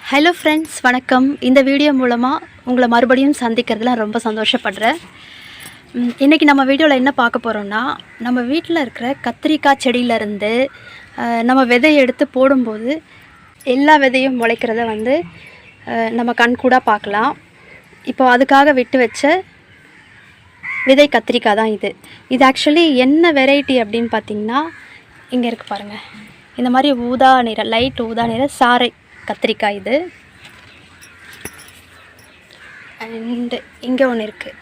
Hello friends, வணக்கம். இந்த video மூலமாக உங்களை மறுபடியும் சந்திக்கிறதுல ரொம்ப சந்தோஷப்படுறேன். இன்றைக்கி நம்ம வீடியோவில் என்ன பார்க்க போகிறோம்னா, நம்ம வீட்டில் இருக்கிற கத்திரிக்காய் செடியிலேருந்து நம்ம விதையை எடுத்து போடும்போது எல்லா விதையும் முளைக்கிறத நம்ம கண்கூடாக பார்க்கலாம். இப்போ அதுக்காக விட்டு வச்ச விதை கத்திரிக்காய் தான் இது ஆக்சுவலி என்ன வெரைட்டி அப்படின்னு பார்த்திங்கன்னா, இங்கே இருக்குது பாருங்கள். இந்த மாதிரி ஊதா நிற, லைட் ஊதா நிற சாறை கத்திரிக்காய் இது. அண்டு இங்கே ஒன்று இருக்குது,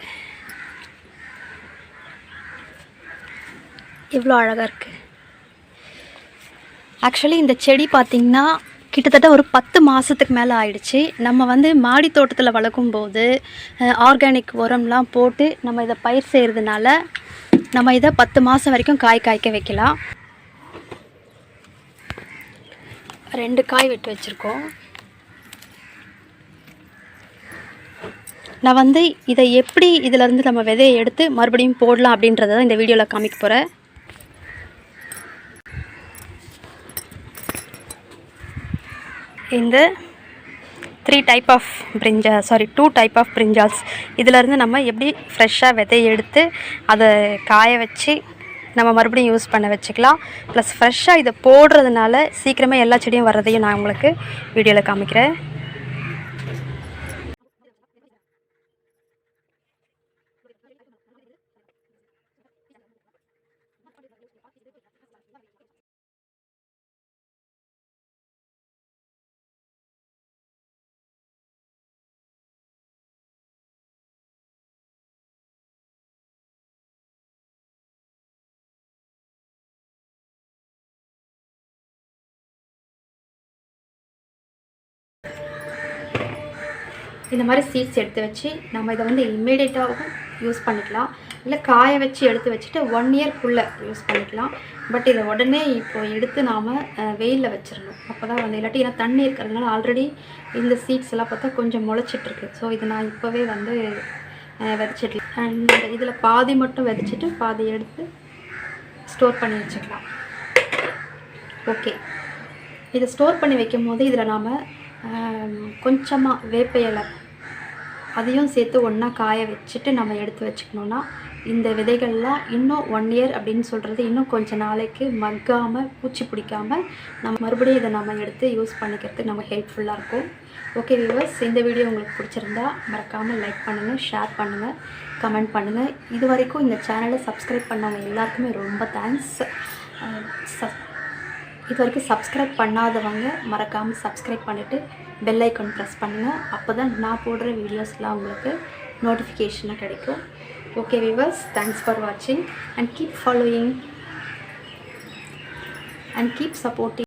இவ்வளோ அழகாக இருக்குது. ஆக்சுவலி இந்த செடி பார்த்திங்கன்னா கிட்டத்தட்ட ஒரு 10 மாதத்துக்கு மேலே ஆயிடுச்சு. நம்ம மாடி தோட்டத்தில் வளர்க்கும்போது ஆர்கானிக் உரம்லாம் போட்டு நம்ம இதை பயிர் செய்கிறதுனால நம்ம இதை 10 மாதம் வரைக்கும் காய்க்க வைக்கலாம். 2 காய் விட்டு வச்சுருக்கோம். நான் இதை எப்படி இதிலேருந்து நம்ம விதையை எடுத்து மறுபடியும் போடலாம் அப்படின்றத தான் இந்த வீடியோவில் காமிக்க போகிறேன். இந்த 2 டைப் ஆஃப் பிரிஞ்சால்ஸ் இதிலேருந்து நம்ம எப்படி ஃப்ரெஷ்ஷாக விதையை எடுத்து அதை காய வச்சு நம்ம மறுபடியும் யூஸ் பண்ண வச்சுக்கலாம். ப்ளஸ் ஃப்ரெஷ்ஷாக இதை போடுறதுனால சீக்கிரமே எல்லா செடியும் வர்றதையும் நான் உங்களுக்கு வீடியோவில் காமிக்கிறேன். இந்த மாதிரி சீட்ஸ் எடுத்து வச்சு நம்ம இதை இம்மீடியட்டாகவும் யூஸ் பண்ணிக்கலாம், இல்லை காய வச்சு எடுத்து வச்சுட்டு 1 இயர்க்குள்ளே யூஸ் பண்ணிக்கலாம். பட் இதை உடனே இப்போது எடுத்து நாம் வெயிலில் வச்சிடணும். அப்போ தான் இல்லாட்டி ஏன்னா தண்ணி இருக்கிறதுனால ஆல்ரெடி இந்த சீட்ஸ் எல்லாம் பார்த்தா கொஞ்சம் முளைச்சிட்ருக்கு. ஸோ இதை நான் இப்போவே விதைச்சிடலாம். அண்ட் இதில் பாதி மட்டும் விதைச்சிட்டு பாதி எடுத்து ஸ்டோர் பண்ணி வச்சுக்கலாம். ஓகே, இதை ஸ்டோர் பண்ணி வைக்கும் போது இதில் நாம் கொஞ்சமாக வேப்ப இலை அதையும் சேர்த்து ஒன்றா காய வச்சுட்டு நம்ம எடுத்து வச்சுக்கணுன்னா இந்த விதைகள்லாம் இன்னும் 1 இயர் அப்படின்னு சொல்கிறது இன்னும் கொஞ்சம் நாளைக்கு மக்காமல் பூச்சி பிடிக்காமல் நம்ம மறுபடியும் இதை நம்ம எடுத்து யூஸ் பண்ணிக்கிறதுக்கு நம்ம ஹெல்ப்ஃபுல்லாக இருக்கும். ஓகே வியூவர்ஸ், இந்த வீடியோ உங்களுக்கு பிடிச்சிருந்தா மறக்காமல் லைக் பண்ணுங்கள், ஷேர் பண்ணுங்கள், கமெண்ட் பண்ணுங்கள். இது வரைக்கும் இந்த சேனலை சப்ஸ்கிரைப் பண்ணவங்க எல்லாருக்குமே ரொம்ப தேங்க்ஸ். இது வரைக்கும் சப்ஸ்கிரைப் பண்ணாதவங்க மறக்காமல் சப்ஸ்கிரைப் பண்ணிவிட்டு பெல் ஐக்கான் ப்ரெஸ் பண்ணுங்கள். அப்போ தான் நான் போடுற வீடியோஸ்லாம் உங்களுக்கு நோட்டிஃபிகேஷனாக கிடைக்கும். ஓகே வியூவர்ஸ், தேங்க்ஸ் ஃபார் வாட்சிங் and keep following and keep supporting.